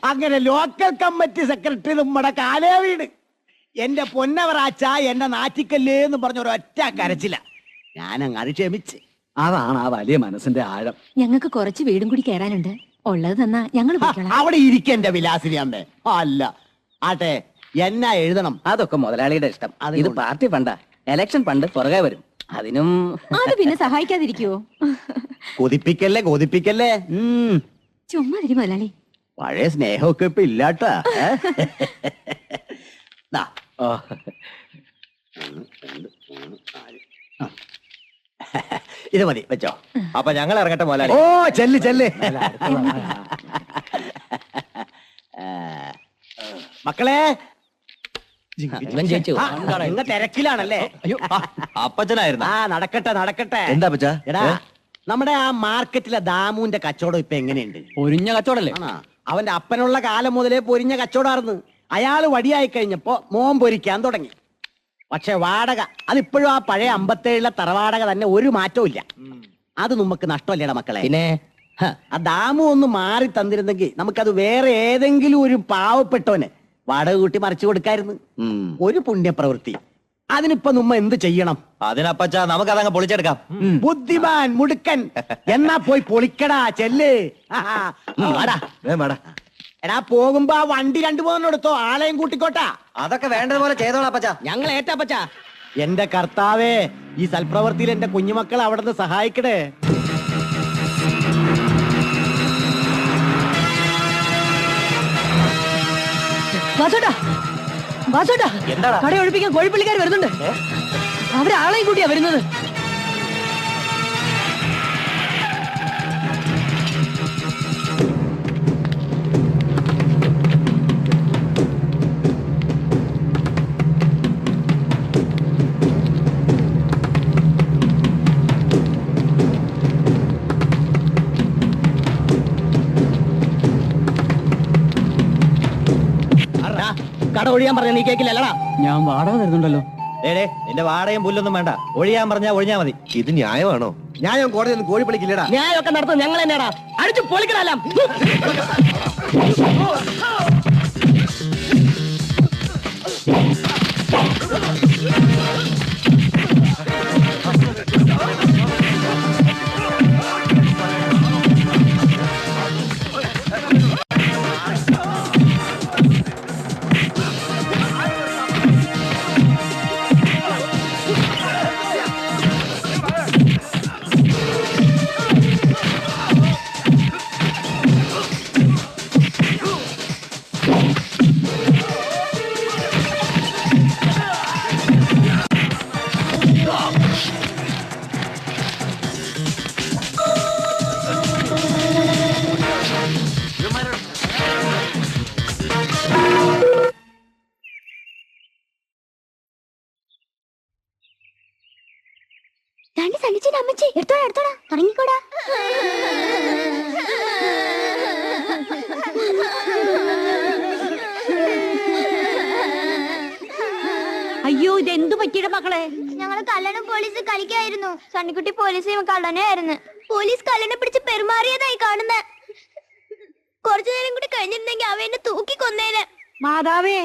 അങ്ങനെ local committee secretary നമ്മുടെ കാലേ വീട്. എന്റെ പൊന്നവറാച്ച എന്നെ നാറ്റിക്കല്ലേ എന്ന് പറഞ്ഞ ഒരൊറ്റ കരച്ചില്ല. ഞാനങ്ങ് അത് ക്ഷമിച്ച്. അതാണ് ആ വലിയ മനസ്സിന്റെ ആഴം. ഞങ്ങൾക്ക് കുറച്ച് വീടും കൂടി കയറാനുണ്ട്. ഉള്ളത് തന്നാ ഞങ്ങൾ അവിടെ ഇരിക്കെന്റെ വിലാസിനി അമ്മേ. അല്ല ആട്ടെ, എന്നാ എഴുതണം? അതൊക്കെ മുതലാളിയുടെ ഇഷ്ടം. ഇത് പാർട്ടി ഫണ്ടാ. എലക്ഷൻ ഫണ്ട് പുറകെ വരും. അതിനും അത് പിന്നെ സഹായിക്കാതിരിക്കുവോ? കൊതിപ്പിക്കല്ലേ കൊതിപ്പിക്കല്ലേ. ചുമ്മാ തിരി മുതലാളി. പഴയ സ്നേഹമൊക്കെ ഇപ്പൊ ഇല്ലാട്ടാ. ഇത് മതി, വെച്ചോ. അപ്പൊ ഞങ്ങൾ ഇറങ്ങട്ടെ മുതലാളി. ഓ ചെല്ല് ചെല്ല്. മക്കളെ ഇന്ന് തിരക്കിലാണല്ലേ? അപ്പച്ചനായിരുന്നു. ആ നടക്കട്ടെ നടക്കട്ടെ. എന്താ അപ്പച്ചാ? എടാ, നമ്മുടെ ആ മാർക്കറ്റിലെ ദാമുവിന്റെ കച്ചവടം ഇപ്പൊ എങ്ങനെയുണ്ട്? പൊരിഞ്ഞ കച്ചവടല്ലേ? അവന്റെ അപ്പനുള്ള കാലം മുതലേ പൊരിഞ്ഞ കച്ചവടമായിരുന്നു. അയാള് വടിയായി കഴിഞ്ഞപ്പോ മോൻ പൊരിക്കാൻ തുടങ്ങി. പക്ഷെ വാടക അതിപ്പോഴും ആ പഴയ 57 തറവാടക തന്നെ, ഒരു മാറ്റവും ഇല്ല. അത് നമുക്ക് നഷ്ടമല്ലേടാ മക്കളെ? പിന്നെ ആ ദാമു ഒന്ന് മാറി തന്നിരുന്നെങ്കിൽ നമുക്കത് വേറെ ഏതെങ്കിലും ഒരു പാവപ്പെട്ടവന് വാടക കൂട്ടി മറിച്ചു കൊടുക്കായിരുന്നു. ഒരു പുണ്യപ്രവൃത്തി. അതിനിപ്പോ നമ്മ എന്ത് ചെയ്യണം? അതിനപ്പച്ചാ നമുക്ക് അതങ്ങ് പൊളിച്ചെടുക്കാം. ബുദ്ധിമാൻ മുടുക്കൻ. എന്നാ പോയി പൊളിക്കടാ, ചെല്ല്. എടാ, പോകുമ്പോ ആ വണ്ടി 2-3 എടുത്തോ, ആളെയും കൂട്ടിക്കോട്ടാ. അതൊക്കെ വേണ്ടതുപോലെ ചെയ്തോളാം അപ്പച്ചാ. ഞങ്ങൾ ഏറ്റാപ്പച്ചാ. എന്റെ കർത്താവേ, ഈ സൽപ്രവൃത്തിയിൽ എന്റെ കുഞ്ഞുമക്കൾ അവിടെ നിന്ന് സഹായിക്കണേ. എന്താടാ? കട ഒഴിപ്പിക്കാൻ കോഴിപ്പള്ളിക്കാർ വരുന്നുണ്ട്. അവരെ ആളെയും കൂട്ടിയാ വരുന്നത്. കട ഒഴിയാൻ പറഞ്ഞ നീ കേക്കില്ലല്ലടാ. ഞാൻ വാടക തരുന്നുണ്ടല്ലോ. എന്റെ വാടകയും പുല്ലൊന്നും വേണ്ട. ഒഴിയാൻ പറഞ്ഞാ ഒഴിഞ്ഞാ മതി. ഇത് ന്യായമാണോ? ന്യായം കോടതി ഒന്നും കോഴിപ്പള്ളിക്കില്ലടാ. ന്യായമൊക്കെ നടത്തുന്നത് ഞങ്ങൾ തന്നെയാടാ. അടിച്ചു പൊളിക്കണല്ലാം. അയ്യോ, ഇതെന്തു പറ്റിയുടെ മക്കളെ? ഞങ്ങള് കള്ളനും പോലീസ് കളിക്കായിരുന്നു. സണ്ണിക്കുട്ടി പോലീസ് കള്ളനായിരുന്നു. പോലീസ് കള്ളനെ പിടിച്ച് പെരുമാറിയതായി കാണുന്നത്. കുറച്ചു നേരം കൂടി കഴിഞ്ഞിരുന്നെങ്കിൽ അവ എന്നെ തൂക്കി കൊന്നേനെ. മാതാവേ,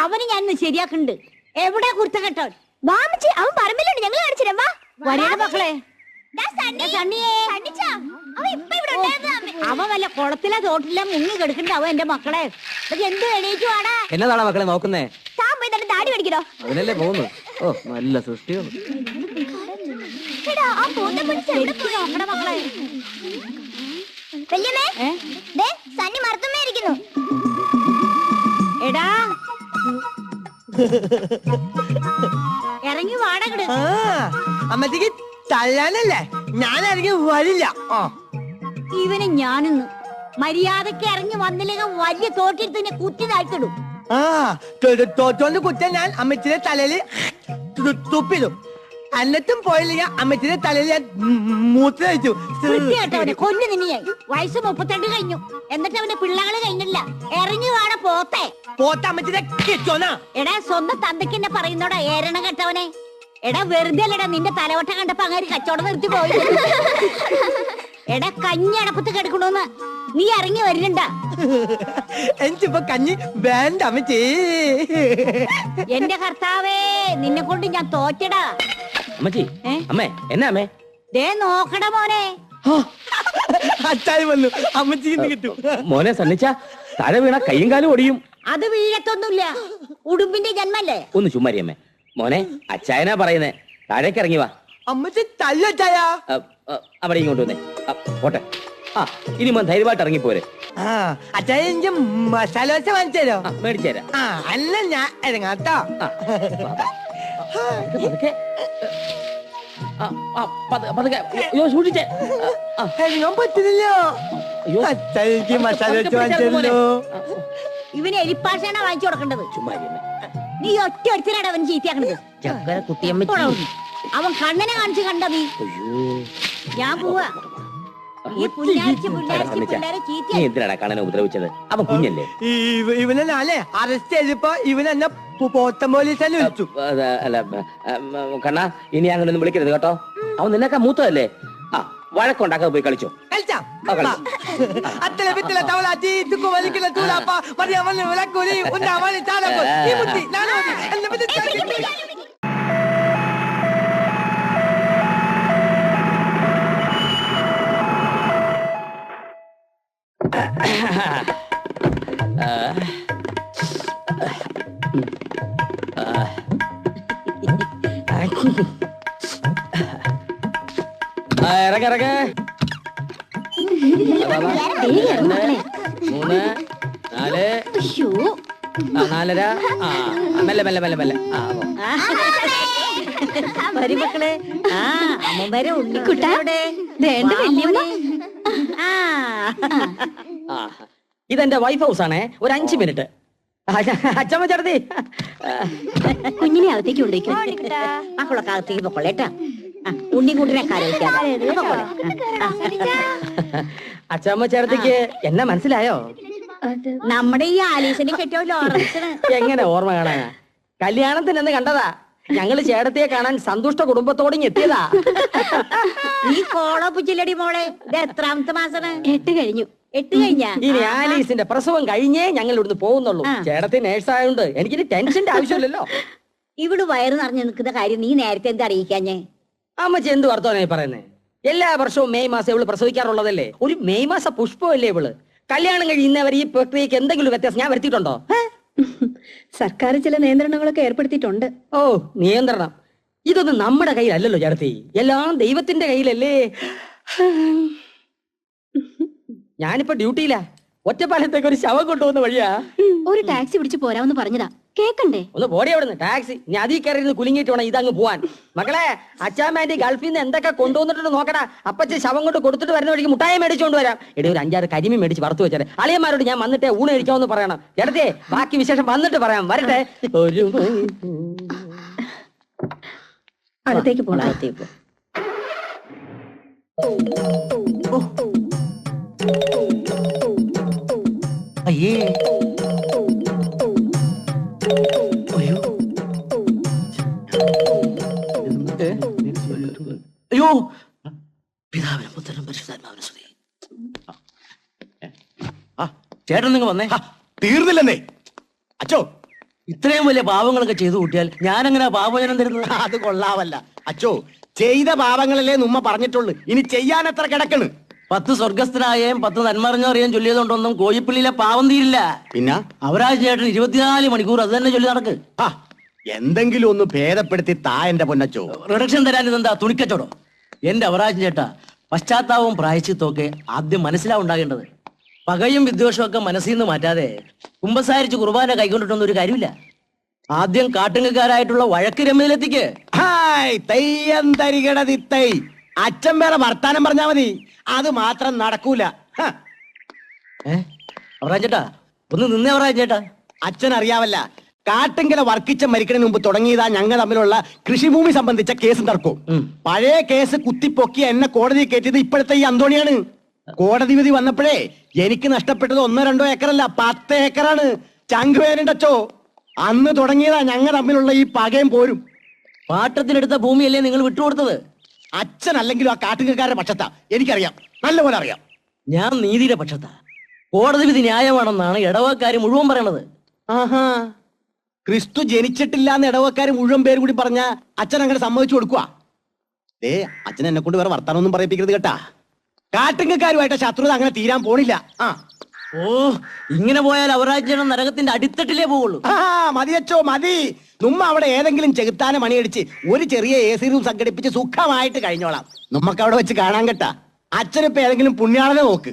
അവന് ഞാൻ ശരിയാക്കുന്നുണ്ട്. എവിടെ കുർത്തക്കെട്ടവൻ? വാമച്ചി, അവൻ പറമ്പിലുണ്ട്. ഞങ്ങൾ കാണിച്ചിരാം. വാ വരേട മക്കളെ. അവൻ വല്ല കുളത്തിലെ തോട്ടിലെ മുങ്ങി കിടക്കണ്ട. അവൻ എന്റെ മക്കളെ എന്ത് എണീറ്റു വാടാ. എന്നതാണോ മക്കളെ നോക്കുന്നേ? താൻ പോയി തന്നെ താടി പഠിക്കണോ? അതിനല്ലേ പോകുന്നു. ഓ, നല്ല സൃഷ്ടികൾ. നോക്കണ മക്കളെ. സണ്ണി മറത്തുമ്മേ ഇരിക്കുന്നു. എടാ, ഇറങ്ങി വാടകട്. അമ്മത്തേക്ക് തല്ലാനല്ലേ ഞാനിറങ്ങി വരില്ല. ഇവന് ഞാനിന്ന് മര്യാദക്ക് ഇറങ്ങി വന്നില്ലെങ്കിൽ വലിയ തോട്ടിൽ കുത്തി താഴ്ത്തിടും. തോറ്റോണ്ട് കുറ്റം ഞാൻ അമ്മച്ചിയുടെ തലയില് തുപ്പിടും. എന്നിട്ടും പോയില്ലെങ്കിൽ അമ്മച്ചിയുടെ തലയിൽ ഞാൻ മൂത്ര വെച്ചു. വൃത്തികെട്ടവനെ കൊല്ലു നിന്നെയായി. വയസ്സ് 32 കഴിഞ്ഞു. എന്നിട്ട് അവന്റെ പിള്ളകള് കഴിഞ്ഞില്ല. ഇറങ്ങി വാട പോത്തെ. പോത്ത അമ്മച്ചിയുടെ കിച്ചോനാ. എടാ, സ്വന്തം തന്തയ്ക്ക് എന്നെ പറയുന്നോടാ ഏരണം കെട്ടവനെ. എടാ, വെറുതെ അല്ലടാ നിന്റെ തലവട്ടം കണ്ടപ്പോ അങ്ങനെ കച്ചവടം നിർത്തി പോയി. എടാ കഞ്ഞി അടപ്പത്ത് കിടക്കണോന്ന് നീ ഇറങ്ങി വരുന്നുണ്ടാ? എനിക്കിപ്പോ കഞ്ഞി വേണ്ട അമ്മച്ചി. എന്റെ കർത്താവേ, നിന്നെ കൊണ്ട് ഞാൻ തോറ്റടാ. അമ്മച്ചി, അമ്മേ എന്നാ അമ്മേ? ദേ നോക്കട മോനെ. അച്ചായി വന്നു, അമ്മച്ചി ഇന്ന് കിട്ടും. മോനെ സണ്ണിച്ച താഴെ വീണ കയ്യും കാലും ഒടിയും. അത് വീഴത്തൊന്നുമില്ല, ഉടുമ്പിന്റെ ജന്മല്ലേ. ഒന്ന് ചുമ്മാരി അമ്മേ. മോനെ അച്ചായനാ പറയുന്നേ, താഴേക്ക് ഇറങ്ങി വാ. അമ്മച്ചി തല്ലച്ചായാ. അവിടെ ഇങ്ങോട്ട് വന്നേ. പോട്ടെ. ആ ഇനി മോൻ ധൈര്യമായിട്ട് ഇറങ്ങിപ്പോരെ. അച്ചായ എനിക്ക് മസാല ദോശ വാങ്ങിച്ചു തരോ? മേടിച്ചേരാ. അല്ല ഞാൻ ഇറങ്ങാട്ടോ. സൂക്ഷിച്ചേ. ഇറങ്ങാൻ പറ്റില്ലല്ലോ. അച്ചായ എനിക്ക് മസാല ദോശ വാങ്ങിച്ചല്ലോ. ഇവന് എരിപ്പാശാണ് വാങ്ങിച്ചു കൊടുക്കേണ്ടത്. ചുമ്മാരി അമ്മേ. നീ ഒറ്റ ഒരുത്തനാണ് അവൻ ചീത്തയാക്കണത്. അവൻ കണ്ണനെ കാണിച്ച് കണ്ട നീ. ഞാൻ പോവാ. ഈ പുല്ലാഴ്ച പിള്ളേരെ നീ എന്തിനാടാ കണ്ണനെ ഉപദ്രവിച്ചത്? അവൻ കുഞ്ഞല്ലേ. ഇവനെ ഞാനേ അറസ്റ്റ് ചെയ്തപ്പോ ഇവനെന്നെ പോത്തൻ പോലീസിനെ വിളിച്ചു. അല്ല കണ്ണാ, ഇനി അങ്ങനൊന്നും വിളിക്കരുത് കേട്ടോ. അവൻ നിന്നൊക്കെ മൂത്തതല്ലേ. ആ വഴക്കുണ്ടാക്കാതെ പോയി കളിച്ചോ. കളിച്ചാ അത്തല വിത്തല തവളാച്ചി തുക്കു വലിക്കല തൂലാപ്പ മറിയാമൽ വിളക്കൂലി ഉണ്ടാവാൻ ചാലക്കോ ഈ മുട്ടി നാനോ എന്നെ പറ്റി ഇറങ്ങ 3 4 4:30. മെല്ലെ മെല്ലെ മെല്ലെ മെല്ലെ. മരുമക്കളെ. അമ്മ വരെ ഉണ്ണിക്കുട്ടവിടെ വല്യമ്മ. ഇതെന്റെ വൈഫ് ഹൗസ് ആണേ. ഒരു 5 മിനിറ്റ്. അച്ഛമ്മ ചേർത്തി കുഞ്ഞിനെ അകത്തേക്ക് കൊണ്ടേക്കും. മക്കളൊക്കെ അകത്തേക്ക് പൊക്കൊള്ളേട്ടാ. ഉണ്ണിക്കുട്ടിനെ കാര്യം അച്ഛമ്മ ചേർത്തിക്ക് എന്നെ മനസ്സിലായോ? നമ്മുടെ ഈ ആലീസിനെ കെട്ടിയോ ലോറൻസ്. എങ്ങനെ ഓർമ്മ കാണാനാ? കല്യാണത്തിനെന്ന് കണ്ടതാ. ഞങ്ങള് ചേട്ടത്തിയെ കാണാൻ സന്തുഷ്ട കുടുംബത്തോടെ എത്തിയതാ. നീ കോളൊപ്പിച്ചില്ലടി മോളെ. ഇത് എത്രാമത്തെ മാസാണ്? 8 കഴിഞ്ഞു. 8 കഴിഞ്ഞാ? ഇനി ആലീസിന്റെ പ്രസവം കഴിഞ്ഞേ ഞങ്ങൾ ഇവിടുന്ന് പോകുന്നുള്ളൂ. ചേട്ടത്തി നേഴ്സായോണ്ട് എനിക്കിനി ടെൻഷന്റെ ആവശ്യമില്ലല്ലോ. ഇവിടെ വയറ് നിറഞ്ഞു നിൽക്കുന്ന കാര്യം നീ നേരത്തെ എന്താ അറിയിക്കാഞ്ഞേ? അമ്മച്ചി എന്ത് വർത്തമാനായി പറയുന്നേ? എല്ലാ വർഷവും മെയ് മാസം ഇവള് പ്രസവിക്കാറുള്ളതല്ലേ. ഒരു മെയ് മാസ പുഷ്പമല്ലേ ഇവള്. കല്യാണം കഴിയുന്നവർ ഈ പ്രക്രിയക്ക് എന്തെങ്കിലും വ്യത്യാസം ഞാൻ വരുത്തിയിട്ടുണ്ടോ? സർക്കാർ ചില നിയന്ത്രണങ്ങളൊക്കെ ഏർപ്പെടുത്തിയിട്ടുണ്ട്. ഓ നിയന്ത്രണം. ഇതൊന്നും നമ്മുടെ കയ്യിലല്ലല്ലോ ചേർത്തി. എല്ലാം ദൈവത്തിന്റെ കയ്യിലല്ലേ. ഞാനിപ്പോ ഡ്യൂട്ടിയിലാ. ഒറ്റപ്പാലത്തേക്ക് ഒരു ശവം കൊണ്ടുപോകുന്ന വഴിയാ. ഒരു ടാക്സി പിടിച്ച് പോരാമെന്ന് പറഞ്ഞതാ, കേക്കണ്ടേ? ഒന്ന് പോടി അവിടുന്ന്. ടാക്സി ഞാൻ അതിൽ കയറി കുലുങ്ങിയിട്ട് വേണം ഇതങ്ങ് പോവാൻ. മക്കളെ, അച്ചാമാൻറ്റി ഗൾഫിൽ നിന്ന് എന്തൊക്കെ കൊണ്ടുവന്നിട്ട് നോക്കടാ. അപ്പച്ച ശവം കൊണ്ട് കൊടുത്തിട്ട് വരുന്ന വഴിക്ക് മുട്ടായി മേടിച്ചുകൊണ്ട് വരാം. എടി ഒരു 5-6 കരിമീൻ മേടിച്ച് വറുത്ത് വെച്ചാൽ അളിയന്മാരോട് ഞാൻ വന്നിട്ട് ഊണ് കഴിക്കാമെന്ന് പറയണം. ചേട്ടത്തെ ബാക്കി വിശേഷം വന്നിട്ട് പറയാം. വരട്ടെ. ഒരു അകത്തേക്ക് പോണ. അയ്യേ അയ്യോ, പിതാവിനും പുത്രനും പരിശുദ്ധാത്മാവിനും സ്തുതി. ചേട്ടൻ നിങ്ങൾ വന്നേ. തീർന്നില്ലെന്നേ അച്ചോ. ഇത്രയും വലിയ പാവങ്ങളൊക്കെ ചെയ്തു കൂട്ടിയാൽ ഞാൻ എങ്ങനെ പാപജനം തരുന്നത്? അത് കൊള്ളാവല്ല അച്ചോ. ചെയ്ത പാപങ്ങളല്ലേ ഉമ്മ പറഞ്ഞിട്ടുള്ളു. ഇനി ചെയ്യാൻ എത്ര കിടക്കണ്? 10 സ്വർഗസ്ഥനായേം 10 നന്മറിഞ്ഞറിയാൻ ചൊല്ലിയതുകൊണ്ടൊന്നും കോഴിപ്പള്ളിയിലെ പാവം തീരില്ല. പിന്നെ അവരാജ് ചേട്ടൻ 24 മണിക്കൂർ അത് തന്നെ ചൊല്ലി നടക്ക്. എന്തെങ്കിലും ഒന്ന് ഭേദപ്പെടുത്തി താ എന്റെ പൊന്നച്ചോ. റിഡക്ഷൻ തരാൻ ഇതെന്താ തുണിക്കച്ചോടോ? എന്റെ അവരാജ് ചേട്ടാ, പശ്ചാത്താപവും പ്രായശ്ചിത്തമൊക്കെ ആദ്യം മനസ്സിലാവുണ്ടാകേണ്ടത്. പകയും വിദ്വേഷവും ഒക്കെ മനസ്സിൽ നിന്ന് മാറ്റാതെ കുമ്പസാരിച്ച് കുർബാന കൈകൊണ്ടിട്ടൊന്നും ഒരു കാര്യമില്ല. ആദ്യം കാട്ടുങ്ങക്കാരായിട്ടുള്ള വഴക്ക് രമ്യത്തിലെത്തിക്ക്. അച്ഛൻ വേറെ വർത്താനം പറഞ്ഞാ മതി. അത് മാത്രം നടക്കൂല. അവരാജ് ചേട്ടാ ഒന്ന് നിന്നേ. അവരാജ് ചേട്ടാ, അച്ഛൻ അറിയാവല്ല, കാട്ടിങ്കല വർക്കിച്ച മരിക്കണതിന് മുമ്പ് തുടങ്ങിയതാ ഞങ്ങൾ തമ്മിലുള്ള കൃഷിഭൂമി സംബന്ധിച്ച കേസ് തർക്കവും. പഴയ കേസ് കുത്തിപ്പൊക്കി എന്നെ കോടതി കയറ്റിയത് ഇപ്പോഴത്തെ ഈ അന്തോണിയാണ്. കോടതി വിധി വന്നപ്പോഴേ എനിക്ക് നഷ്ടപ്പെട്ടത് 1-2 ഏക്കറല്ല, 10 ഏക്കറാണ്. ചങ്കുവേനുണ്ടച്ചോ. അന്ന് തുടങ്ങിയതാ ഞങ്ങൾ തമ്മിലുള്ള ഈ പകയും പോരും. പാട്ടത്തിനെടുത്ത ഭൂമിയല്ലേ നിങ്ങൾ വിട്ടുകൊടുത്തത്? അച്ഛൻ അല്ലെങ്കിലും ആ കാട്ടുകാരുടെ പക്ഷത്താ. എനിക്കറിയാം. നല്ലപോലെ അറിയാം. ഞാൻ നീതിയുടെ പക്ഷത്താ. കോടതി വിധി ന്യായമാണെന്നാണ് ഇടവക്കാര് മുഴുവൻ പറയണത്. ആഹാ, ക്രിസ്തു ജനിച്ചിട്ടില്ല എന്ന് ഇടവക്കാര് മുഴുവൻ പേര് കൂടി പറഞ്ഞ അച്ഛൻ അങ്ങനെ സമ്മതിച്ചു കൊടുക്കുക. അച്ഛൻ എന്നെ കൊണ്ട് വേറെ വർത്താനൊന്നും പറയിപ്പിക്കരുത് കേട്ടാ. കാട്ടിങ്ങക്കാരുമായിട്ട് ശത്രുത അങ്ങനെ തീരാൻ പോണില്ല. ഓ, ഇങ്ങനെ പോയാൽ അവറാജ്യം നരകത്തിന്റെ അടിത്തട്ടിലേ പോവുള്ളൂ. മതി അച്ചോ മതി. നമ്മ അവിടെ ഏതെങ്കിലും ചെകുത്താന മണിയടിച്ച് ഒരു ചെറിയ AC റൂം സംഘടിപ്പിച്ച് സുഖമായിട്ട് കഴിഞ്ഞോളാം. നമ്മക്ക് അവിടെ വെച്ച് കാണാൻ കേട്ടാ. അച്ഛനിപ്പോ ഏതെങ്കിലും പുണ്യാളനെ നോക്ക്.